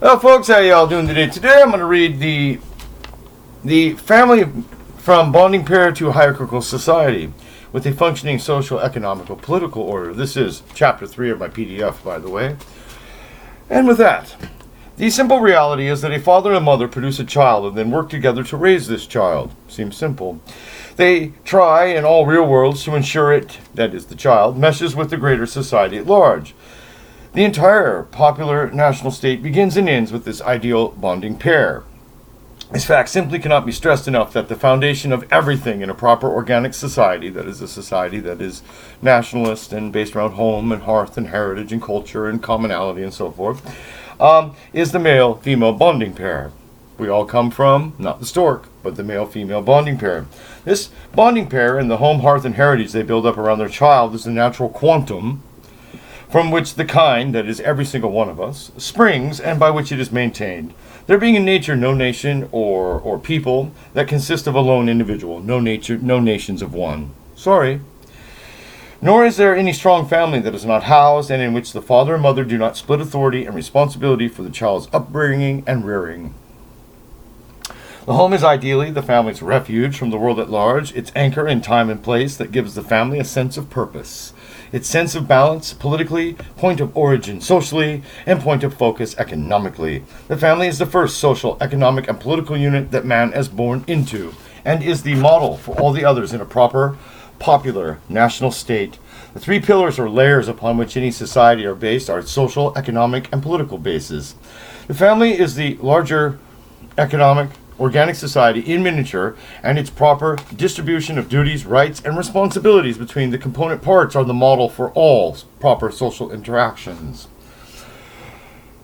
Well, folks, how y'all doing today? Today I'm going to read the family from bonding pair to hierarchical society with a functioning social, economical, political order. This is chapter 3 of my PDF, by the way. And with that, the simple reality is that a father and a mother produce a child and then work together to raise this child. Seems simple. They try in all real worlds to ensure it, that is the child, meshes with the greater society at large. The entire popular national state begins and ends with this ideal bonding pair. This fact simply cannot be stressed enough that the foundation of everything in a proper organic society, that is a society that is nationalist and based around home and hearth and heritage and culture and commonality and so forth, is the male-female bonding pair. We all come from, not the stork, but the male-female bonding pair. This bonding pair and the home, hearth, and heritage they build up around their child is the natural quantum from which the kind, that is every single one of us, springs and by which it is maintained. There being in nature no nation or people that consist of a lone individual, no nations of one. Sorry. Nor is there any strong family that is not housed and in which the father and mother do not split authority and responsibility for the child's upbringing and rearing. The home is ideally the family's refuge from the world at large, its anchor in time and place that gives the family a sense of purpose, its sense of balance politically, point of origin socially, and point of focus economically. The family is the first social, economic, and political unit that man is born into, and is the model for all the others in a proper, popular, national state. The three pillars or layers upon which any society are based are its social, economic, and political bases. The family is the larger economic, organic society in miniature, and its proper distribution of duties, rights, and responsibilities between the component parts are the model for all proper social interactions.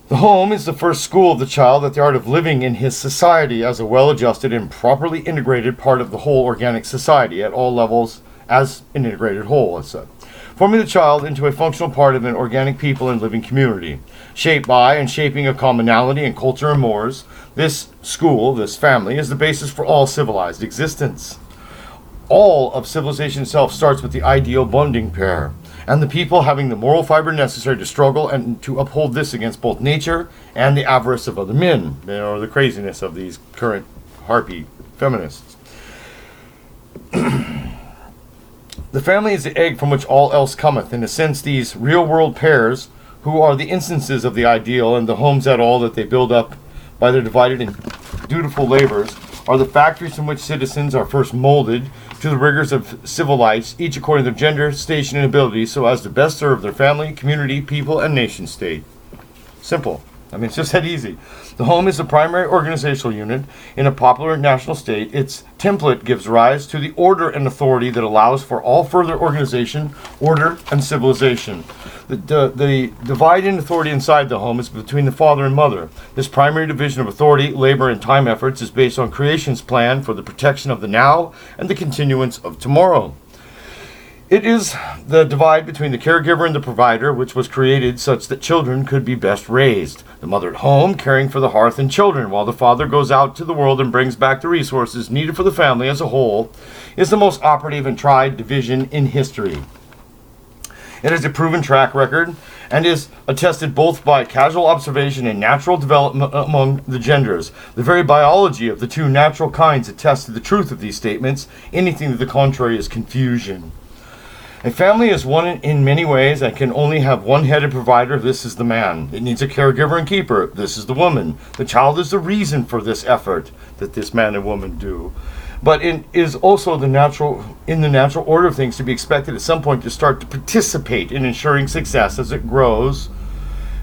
The home is the first school of the child at the art of living in his society as a well-adjusted and properly integrated part of the whole organic society at all levels as an integrated whole, as said, forming the child into a functional part of an organic people and living community, shaped by and shaping a commonality in culture and mores. This school, this family, is the basis for all civilized existence. All of civilization itself starts with the ideal bonding pair, and the people having the moral fiber necessary to struggle and to uphold this against both nature and the avarice of other men, or the craziness of these current harpy feminists. The family is the egg from which all else cometh. In a sense, these real-world pairs, who are the instances of the ideal, and the homes at all that they build up by their divided and dutiful labors, are the factories from which citizens are first molded to the rigors of civil life, each according to their gender, station, and ability, so as to best serve their family, community, people, and nation state. Simple. It's just that easy. The home is the primary organizational unit in a popular national state. Its template gives rise to the order and authority that allows for all further organization, order, and civilization. The divide in authority inside the home is between the father and mother. This primary division of authority, labor, and time efforts is based on creation's plan for the protection of the now and the continuance of tomorrow. It is the divide between the caregiver and the provider, which was created such that children could be best raised. The mother at home, caring for the hearth and children, while the father goes out to the world and brings back the resources needed for the family as a whole, is the most operative and tried division in history. It has a proven track record and is attested both by casual observation and natural development among the genders. The very biology of the two natural kinds attests to the truth of these statements. Anything to the contrary is confusion. A family is one in many ways and can only have one headed provider. This is the man. It needs a caregiver and keeper. This is the woman. The child is the reason for this effort that this man and woman do. But it is also in the natural order of things to be expected at some point to start to participate in ensuring success as it grows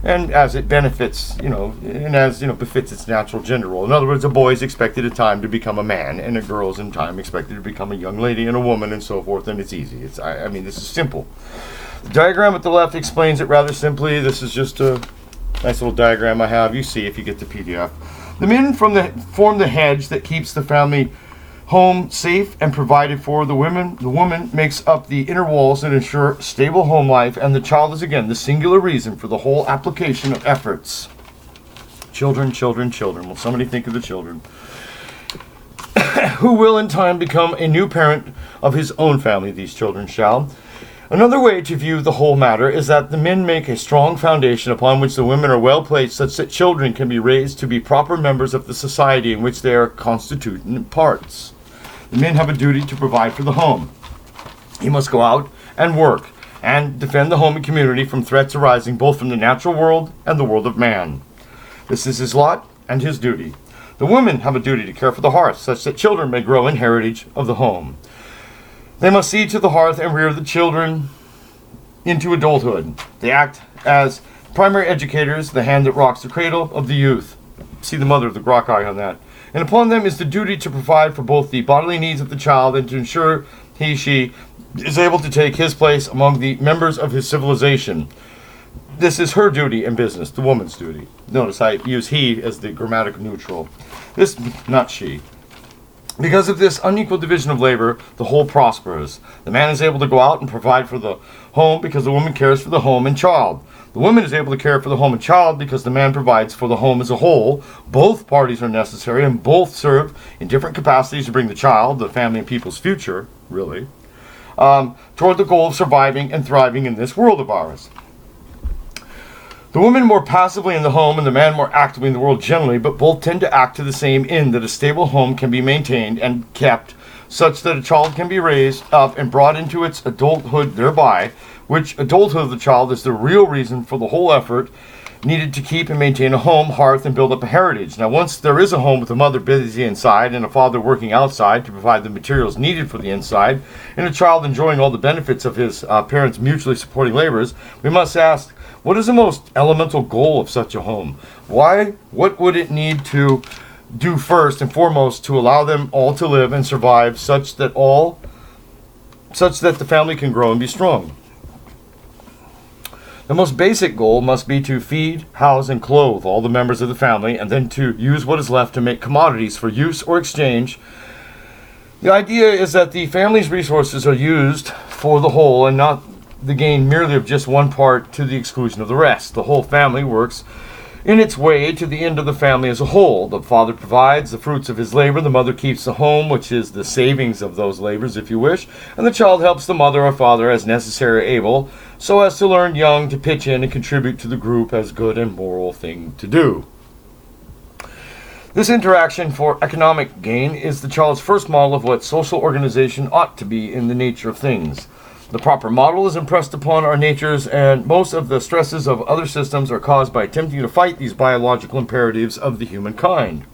and as it benefits, and as, befits its natural gender role. In other words, a boy is expected at time to become a man, and a girl is in time expected to become a young lady and a woman and so forth, and it's easy. This is simple. The diagram at the left explains it rather simply. This is just a nice little diagram I have. You see if you get the PDF. The men form the hedge that keeps the family home safe and provided for. The woman makes up the inner walls that ensure stable home life, and the child is again the singular reason for the whole application of efforts. Children. Will somebody think of the children? Who will in time become a new parent of his own family, these children shall. Another way to view the whole matter is that the men make a strong foundation upon which the women are well placed such that children can be raised to be proper members of the society in which they are constituent parts. The men have a duty to provide for the home. He must go out and work and defend the home and community from threats arising both from the natural world and the world of man. This is his lot and his duty. The women have a duty to care for the hearth such that children may grow in heritage of the home. They must see to the hearth and rear the children into adulthood. They act as primary educators, the hand that rocks the cradle of the youth. See the mother of the grok eye on that. And upon them is the duty to provide for both the bodily needs of the child and to ensure she is able to take his place among the members of his civilization. This is her duty and business, the woman's duty. Notice I use he as the grammatical neutral. This, not she. Because of this unequal division of labor, the whole prospers. The man is able to go out and provide for the home because the woman cares for the home and child. The woman is able to care for the home and child because the man provides for the home as a whole. Both parties are necessary and both serve in different capacities to bring the child, the family and people's future, really, toward the goal of surviving and thriving in this world of ours. The woman more passively in the home and the man more actively in the world generally, but both tend to act to the same end, that a stable home can be maintained and kept such that a child can be raised up and brought into its adulthood thereby, which adulthood of the child is the real reason for the whole effort needed to keep and maintain a home, hearth, and build up a heritage. Now, once there is a home with a mother busy inside and a father working outside to provide the materials needed for the inside, and a child enjoying all the benefits of his parents' mutually supporting labors, we must ask, what is the most elemental goal of such a home? What would it need to do first and foremost to allow them all to live and survive such that the family can grow and be strong? The most basic goal must be to feed, house, and clothe all the members of the family, and then to use what is left to make commodities for use or exchange. The idea is that the family's resources are used for the whole and not the gain merely of just one part to the exclusion of the rest. The whole family works in its way to the end of the family as a whole. The father provides the fruits of his labor, the mother keeps the home, which is the savings of those labors, if you wish, and the child helps the mother or father as necessary or able, so as to learn young to pitch in and contribute to the group as good and moral thing to do. This interaction for economic gain is the child's first model of what social organization ought to be in the nature of things. The proper model is impressed upon our natures, and most of the stresses of other systems are caused by attempting to fight these biological imperatives of the humankind.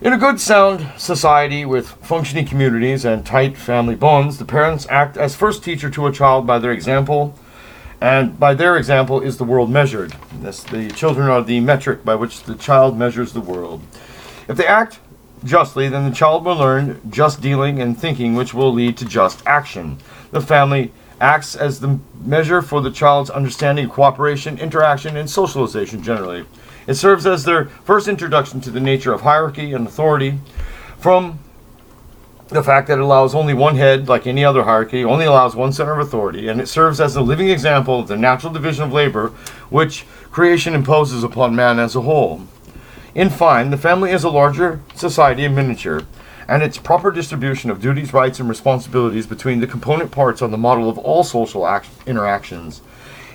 In a good, sound society with functioning communities and tight family bonds, the parents act as first teacher to a child by their example, and by their example is the world measured. The children are the metric by which the child measures the world. If they act justly, then the child will learn just dealing and thinking, which will lead to just action. The family acts as the measure for the child's understanding of cooperation, interaction, and socialization generally. It serves as their first introduction to the nature of hierarchy and authority, from the fact that it allows only one head, like any other hierarchy, only allows one center of authority, and it serves as a living example of the natural division of labor which creation imposes upon man as a whole. In fine, the family is a larger society in miniature, and its proper distribution of duties, rights, and responsibilities between the component parts on the model of all social interactions.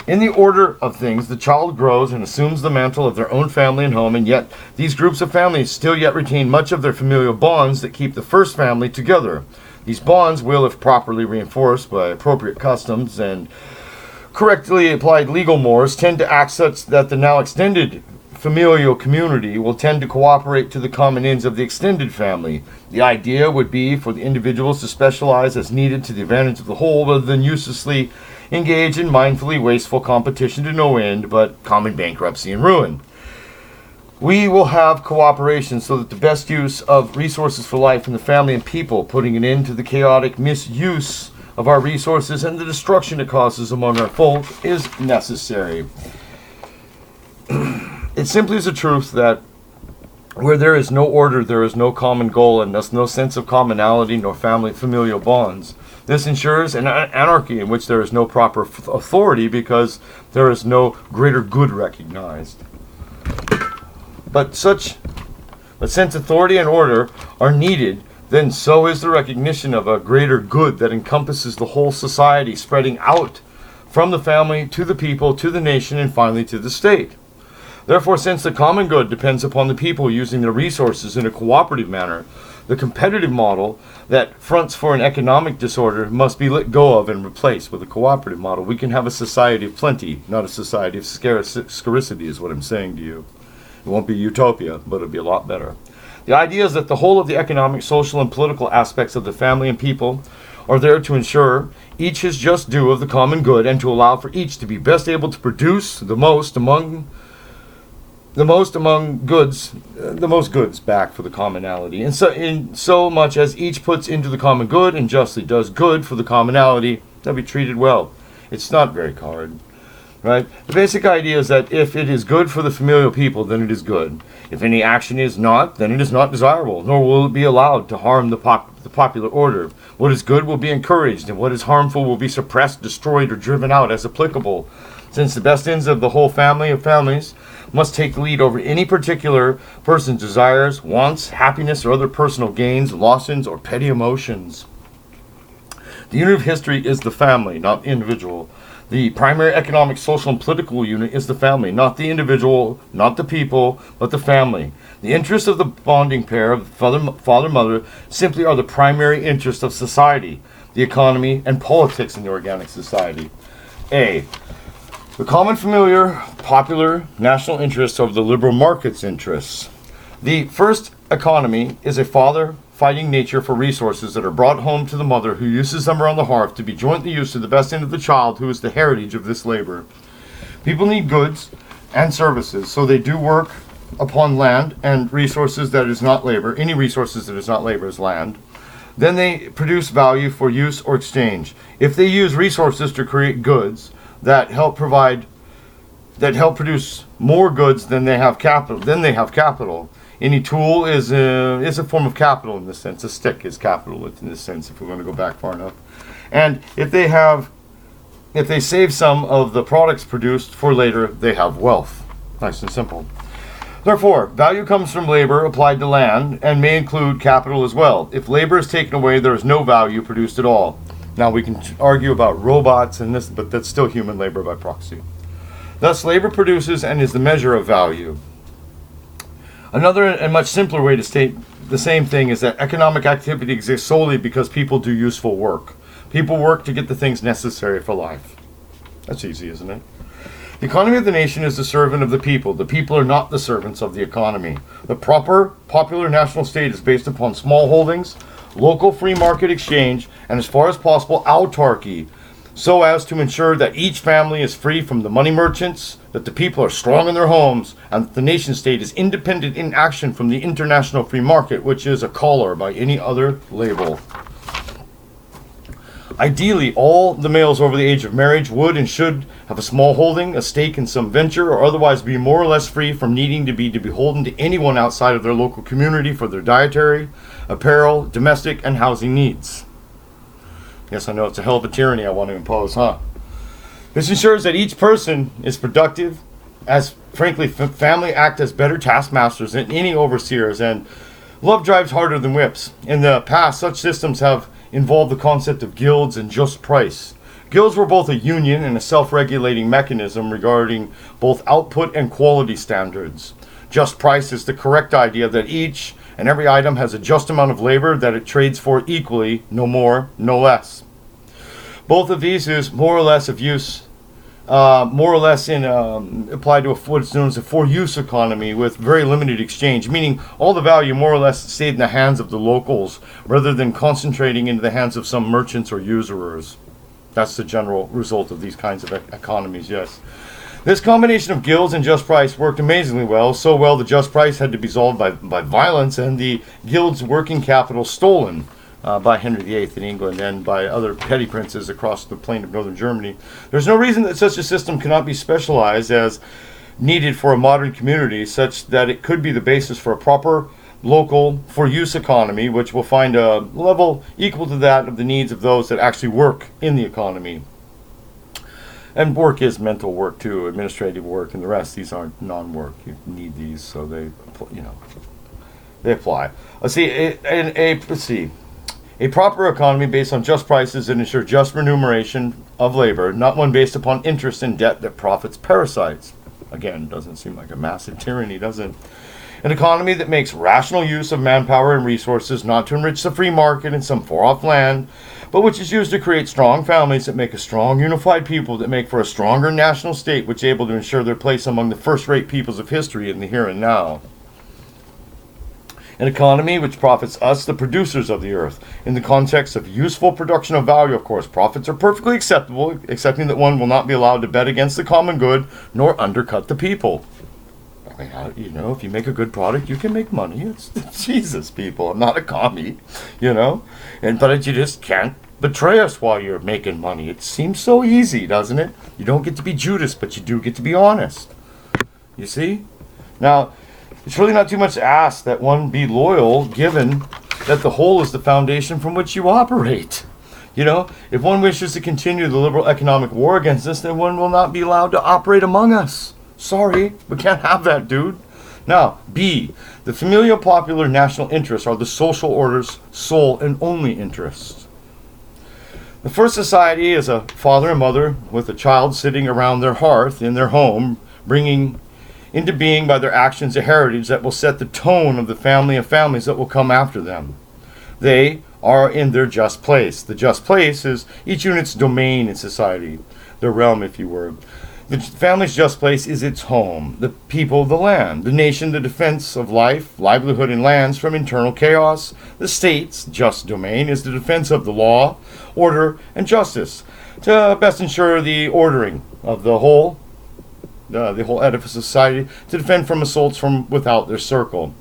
In the order of things, the child grows and assumes the mantle of their own family and home, and yet these groups of families still yet retain much of their familial bonds that keep the first family together. These bonds will, if properly reinforced by appropriate customs and correctly applied legal mores, tend to act such that the now extended familial community will tend to cooperate to the common ends of the extended family. The idea would be for the individuals to specialize as needed to the advantage of the whole, rather than uselessly engage in mindfully wasteful competition to no end, but common bankruptcy and ruin. We will have cooperation so that the best use of resources for life in the family and people, putting an end to the chaotic misuse of our resources and the destruction it causes among our folk, is necessary. It simply is a truth that where there is no order, there is no common goal, and thus no sense of commonality nor familial bonds. This ensures an anarchy in which there is no proper authority because there is no greater good recognized. But since authority and order are needed, then so is the recognition of a greater good that encompasses the whole society, spreading out from the family to the people, to the nation, and finally to the state. Therefore, since the common good depends upon the people using their resources in a cooperative manner, the competitive model that fronts for an economic disorder must be let go of and replaced with a cooperative model. We can have a society of plenty, not a society of scarcity, is what I'm saying to you. It won't be utopia, but it'll be a lot better. The idea is that the whole of the economic, social, and political aspects of the family and people are there to ensure each his just due of the common good and to allow for each to be best able to produce the most goods back for the commonality. And so in so much as each puts into the common good and justly does good for the commonality, they'll be treated well. It's not very hard. Right? The basic idea is that if it is good for the familial people, then it is good. If any action is not, then it is not desirable, nor will it be allowed to harm the popular order. What is good will be encouraged, and what is harmful will be suppressed, destroyed, or driven out as applicable. Since the best ends of the whole family of families must take the lead over any particular person's desires, wants, happiness, or other personal gains, losses, or petty emotions. The unit of history is the family, not the individual. The primary economic, social, and political unit is the family, not the individual, not the people, but the family. The interests of the bonding pair of father and mother simply are the primary interests of society, the economy, and politics in the organic society. A. The common familiar, popular, national interests over the liberal market's interests. The first economy is a father fighting nature for resources that are brought home to the mother who uses them around the hearth to be jointly used to the best end of the child who is the heritage of this labor. People need goods and services, so they do work upon land and resources that is not labor. Any resources that is not labor is land. Then they produce value for use or exchange. If they use resources to create goods that help produce more goods than they have capital, Any tool is a form of capital in this sense. A stick is capital in this sense, if we're going to go back far enough. And if they save some of the products produced for later, they have wealth. Nice and simple. Therefore, value comes from labor applied to land and may include capital as well. If labor is taken away, there is no value produced at all. Now we can argue about robots and this, but that's still human labor by proxy. Thus, labor produces and is the measure of value. Another and much simpler way to state the same thing is that economic activity exists solely because people do useful work. People work to get the things necessary for life. That's easy, isn't it? The economy of the nation is the servant of the people. The people are not the servants of the economy. The proper popular national state is based upon small holdings, local free market exchange, and as far as possible, autarky, so as to ensure that each family is free from the money merchants, that the people are strong in their homes, and that the nation state is independent in action from the international free market, which is a collar by any other label. Ideally, all the males over the age of marriage would and should have a small holding, a stake in some venture, or otherwise be more or less free from needing to be beholden to anyone outside of their local community for their dietary, apparel, domestic, and housing needs. Yes, I know it's a hell of a tyranny I want to impose, huh? This ensures that each person is productive, as frankly, family act as better taskmasters than any overseers, and love drives harder than whips. In the past, such systems have involved the concept of guilds and just price. Guilds were both a union and a self-regulating mechanism regarding both output and quality standards. Just price is the correct idea that each and every item has a just amount of labor that it trades for equally, no more, no less. Both of these is more or less of use, applied to what's known as a for-use economy with very limited exchange, meaning all the value more or less stayed in the hands of the locals rather than concentrating into the hands of some merchants or usurers. That's the general result of these kinds of economies, yes. This combination of guilds and just price worked amazingly well, so well the just price had to be solved by violence and the guild's working capital stolen by Henry VIII in England and by other petty princes across the plain of northern Germany. There's no reason that such a system cannot be specialized as needed for a modern community, such that it could be the basis for a proper local for-use economy, which will find a level equal to that of the needs of those that actually work in the economy. And work is mental work too, administrative work, and the rest. These aren't non-work. You need these, so they, They apply. Let's see. A proper economy based on just prices and ensure just remuneration of labor, not one based upon interest and debt that profits parasites. Again, doesn't seem like a massive tyranny, does it? An economy that makes rational use of manpower and resources, not to enrich the free market in some far-off land, but which is used to create strong families that make a strong, unified people that make for a stronger national state, which is able to ensure their place among the first-rate peoples of history in the here and now. An economy which profits us, the producers of the earth, in the context of useful production of value, of course. Profits are perfectly acceptable, excepting that one will not be allowed to bet against the common good, nor undercut the people. If you make a good product, you can make money. It's Jesus, people. I'm not a commie, but you just can't betray us while you're making money. It seems so easy, doesn't it? You don't get to be Judas, but you do get to be honest. You see? Now, it's really not too much to ask that one be loyal, given that the whole is the foundation from which you operate. If one wishes to continue the liberal economic war against us, then one will not be allowed to operate among us. Sorry, we can't have that, dude. Now, B, the familial popular national interests are the social order's sole and only interests. The first society is a father and mother with a child sitting around their hearth in their home, bringing into being by their actions a heritage that will set the tone of the family of families that will come after them. They are in their just place. The just place is each unit's domain in society, their realm, if you were. The family's just place is its home, the people, the land, the nation, the defense of life, livelihood, and lands from internal chaos. The state's just domain is the defense of the law, order, and justice, to best ensure the ordering of the whole edifice of society, to defend from assaults from without their circle.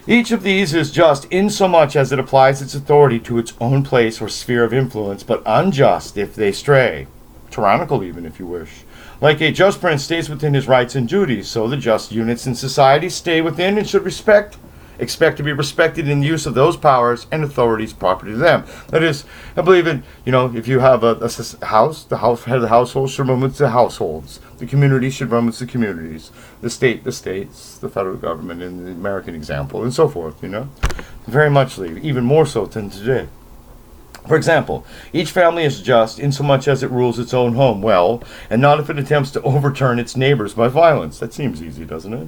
Each of these is just in so much as it applies its authority to its own place or sphere of influence, but unjust if they stray, tyrannical even, if you wish. Like a just prince stays within his rights and duties, so the just units in society stay within and should expect to be respected in the use of those powers and authorities proper to them. That is, I believe in, if you have a house, the head of the household should run with the households. The community should run with the communities. The state, the states, the federal government, in the American example, and so forth, Very much, even more so than today. For example, each family is just insomuch as it rules its own home well, and not if it attempts to overturn its neighbors by violence. That seems easy, doesn't it?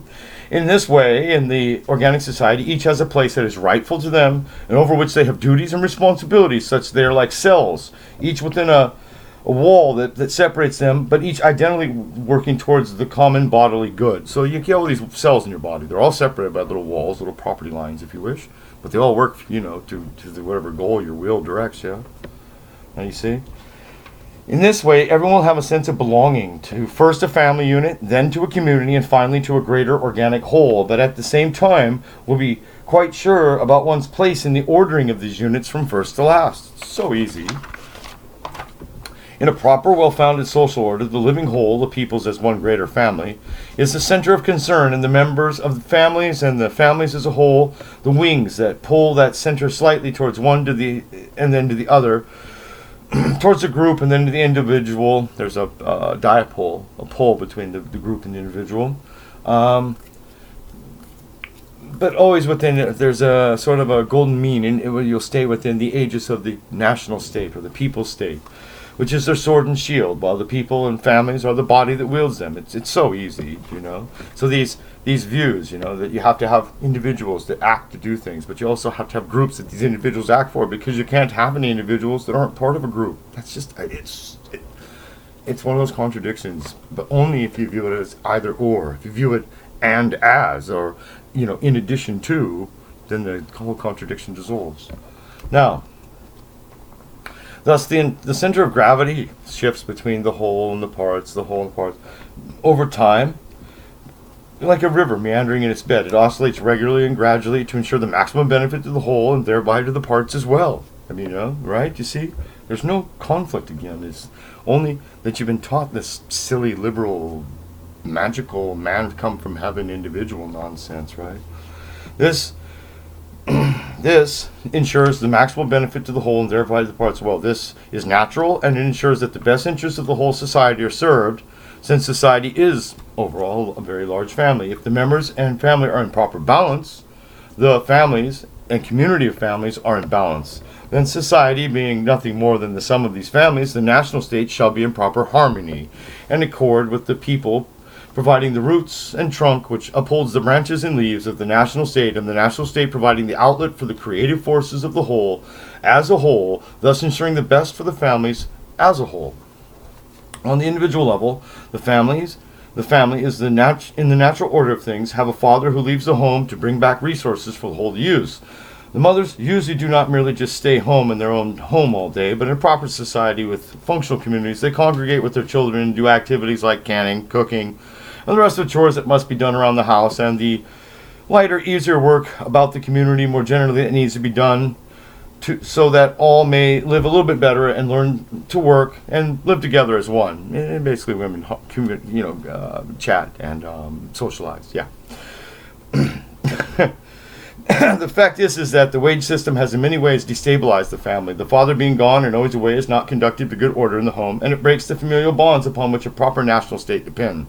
In this way, in the organic society, each has a place that is rightful to them, and over which they have duties and responsibilities, such they are like cells, each within a wall that separates them, but each identically working towards the common bodily good. So you get all these cells in your body. They're all separated by little walls, little property lines, if you wish. But they all work, to whatever goal your will directs, yeah? Now you see? In this way, everyone will have a sense of belonging to first a family unit, then to a community, and finally to a greater organic whole, but at the same time will be quite sure about one's place in the ordering of these units from first to last. It's so easy. In a proper, well-founded social order, the living whole, the peoples as one greater family, is the center of concern, and the members of the families and the families as a whole, the wings that pull that center slightly towards one and then to the other, towards the group and then to the individual. There's a dipole, a pole between the group and the individual. But always within, there's a sort of a golden mean, and you'll stay within the aegis of the national state or the people's state, which is their sword and shield, while the people and families are the body that wields them. It's so easy, So these views, that you have to have individuals that act to do things, but you also have to have groups that these individuals act for, because you can't have any individuals that aren't part of a group. That's just, it's one of those contradictions, but only if you view it as either or. If you view it and as, or, in addition to, then the whole contradiction dissolves. Now, thus, the center of gravity shifts between the whole and the parts, over time, like a river meandering in its bed. It oscillates regularly and gradually to ensure the maximum benefit to the whole and thereby to the parts as well. Right? You see? There's no conflict again. It's only that you've been taught this silly, liberal, magical, man come from heaven individual nonsense, right? This ensures the maximal benefit to the whole and thereby to the parts. Well, this is natural, and it ensures that the best interests of the whole society are served, since society is, overall, a very large family. If the members and family are in proper balance, the families and community of families are in balance, then society, being nothing more than the sum of these families, the national state shall be in proper harmony and accord with the people, providing the roots and trunk which upholds the branches and leaves of the national state, and the national state providing the outlet for the creative forces of the whole as a whole, thus ensuring the best for the families as a whole. On the individual level, the family is in the natural order of things, have a father who leaves the home to bring back resources for the whole to use. The mothers usually do not merely just stay home in their own home all day, but in proper society with functional communities, they congregate with their children and do activities like canning, cooking, and the rest of the chores that must be done around the house, and the lighter, easier work about the community more generally that needs to be done so that all may live a little bit better and learn to work and live together as one. And basically, women, chat and socialize. Yeah. The fact is that the wage system has in many ways destabilized the family. The father being gone and always away is not conducive to good order in the home, and it breaks the familial bonds upon which a proper national state depend.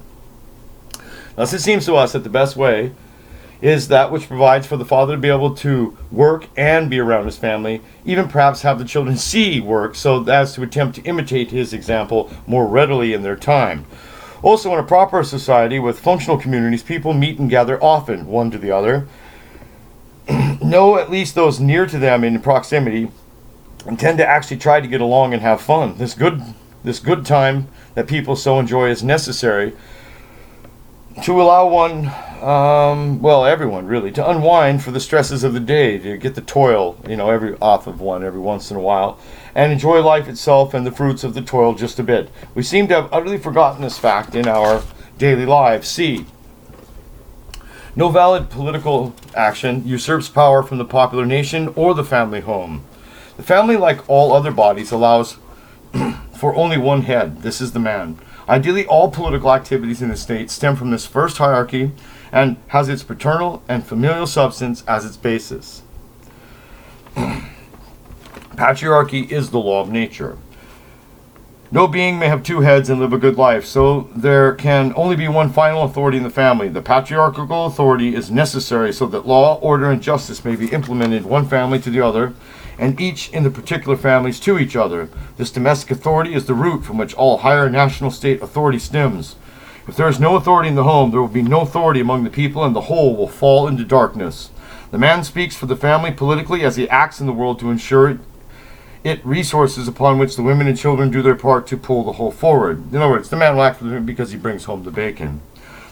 Thus it seems to us that the best way is that which provides for the father to be able to work and be around his family, even perhaps have the children see work so as to attempt to imitate his example more readily in their time. Also, in a proper society with functional communities, people meet and gather often, one to the other, know at least those near to them in proximity, and tend to actually try to get along and have fun. This good time that people so enjoy is necessary to allow everyone really, to unwind for the stresses of the day, to get the toil, off of one every once in a while, and enjoy life itself and the fruits of the toil just a bit. We seem to have utterly forgotten this fact in our daily lives. C. No valid political action usurps power from the popular nation or the family home. The family, like all other bodies, allows for only one head. This is the man. Ideally, all political activities in the state stem from this first hierarchy and has its paternal and familial substance as its basis. Patriarchy is the law of nature. No being may have two heads and live a good life, so there can only be one final authority in the family. The patriarchal authority is necessary so that law, order, and justice may be implemented one family to the other, and each in the particular families to each other. This domestic authority is the root from which all higher national state authority stems. If there is no authority in the home, there will be no authority among the people, and the whole will fall into darkness. The man speaks for the family politically as he acts in the world to ensure it resources upon which the women and children do their part to pull the whole forward. In other words, the man will act for them because he brings home the bacon.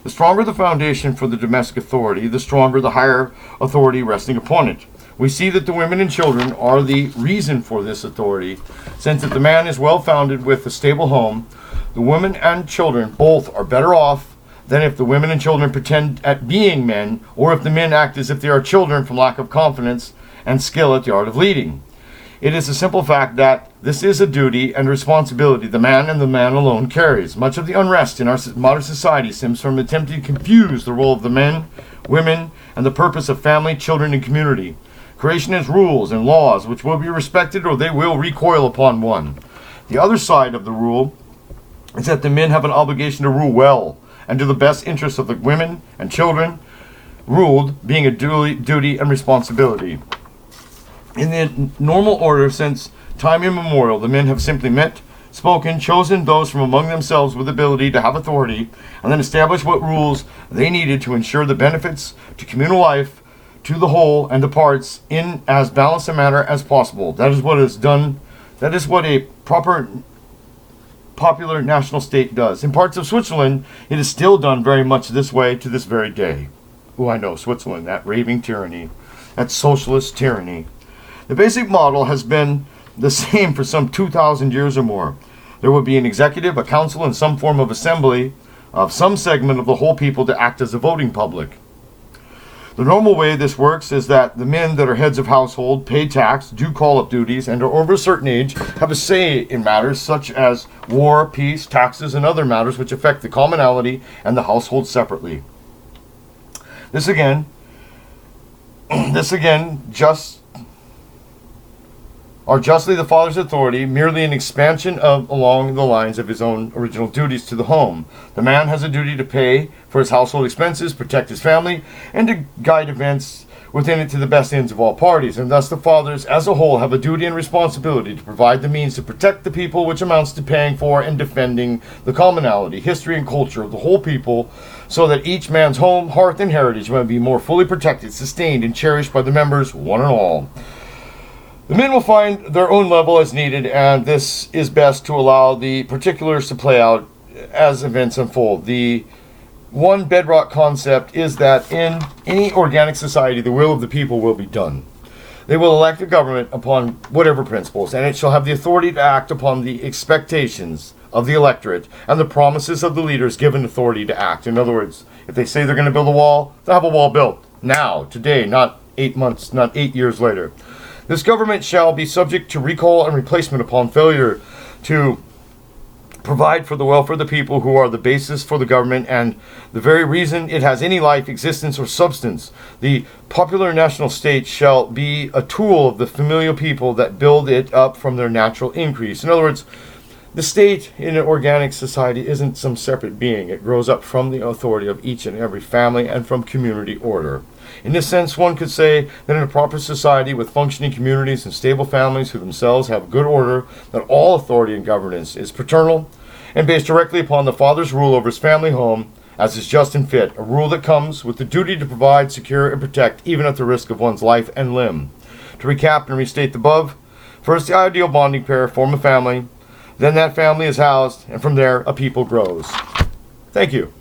The stronger the foundation for the domestic authority, the stronger the higher authority resting upon it. We see that the women and children are the reason for this authority. Since that the man is well founded with a stable home, the women and children both are better off than if the women and children pretend at being men, or if the men act as if they are children from lack of confidence and skill at the art of leading. It is a simple fact that this is a duty and responsibility the man and the man alone carries. Much of the unrest in our modern society stems from attempting to confuse the role of the men, women, and the purpose of family, children, and community. Creation has rules and laws which will be respected or they will recoil upon one. The other side of the rule is that the men have an obligation to rule well and to the best interests of the women and children, ruled being a duty and responsibility. In the normal order since time immemorial, the men have simply met, spoken, chosen those from among themselves with ability to have authority, and then established what rules they needed to ensure the benefits to communal life, to the whole and the parts in as balanced a manner as possible. That is what is done. That is what a proper popular national state does. In parts of Switzerland, it is still done very much this way to this very day. Oh, I know, Switzerland, that raving tyranny, that socialist tyranny. The basic model has been the same for some 2,000 years or more. There would be an executive, a council, and some form of assembly of some segment of the whole people to act as a voting public. The normal way this works is that the men that are heads of household pay tax, do call-up duties, and are over a certain age have a say in matters such as war, peace, taxes, and other matters which affect the commonalty and the household separately. This again, justly the father's authority, merely an expansion along the lines of his own original duties to the home. The man has a duty to pay for his household expenses, protect his family, and to guide events within it to the best ends of all parties, and thus the fathers as a whole have a duty and responsibility to provide the means to protect the people, which amounts to paying for and defending the commonality, history, and culture of the whole people, so that each man's home, hearth, and heritage may be more fully protected, sustained, and cherished by the members, one and all. The men will find their own level as needed, and this is best to allow the particulars to play out as events unfold. The one bedrock concept is that in any organic society, the will of the people will be done. They will elect a government upon whatever principles, and it shall have the authority to act upon the expectations of the electorate and the promises of the leaders given authority to act. In other words, if they say they're going to build a wall, they'll have a wall built. Now, today, not 8 months, not 8 years later. This government shall be subject to recall and replacement upon failure to provide for the welfare of the people, who are the basis for the government and the very reason it has any life, existence, or substance. The popular national state shall be a tool of the familial people that build it up from their natural increase. In other words, the state in an organic society isn't some separate being. It grows up from the authority of each and every family and from community order. In this sense, one could say that in a proper society with functioning communities and stable families who themselves have good order, that all authority and governance is paternal and based directly upon the father's rule over his family home, as is just and fit, a rule that comes with the duty to provide, secure, and protect, even at the risk of one's life and limb. To recap and restate the above, first the ideal bonding pair form a family, then that family is housed, and from there a people grows. Thank you.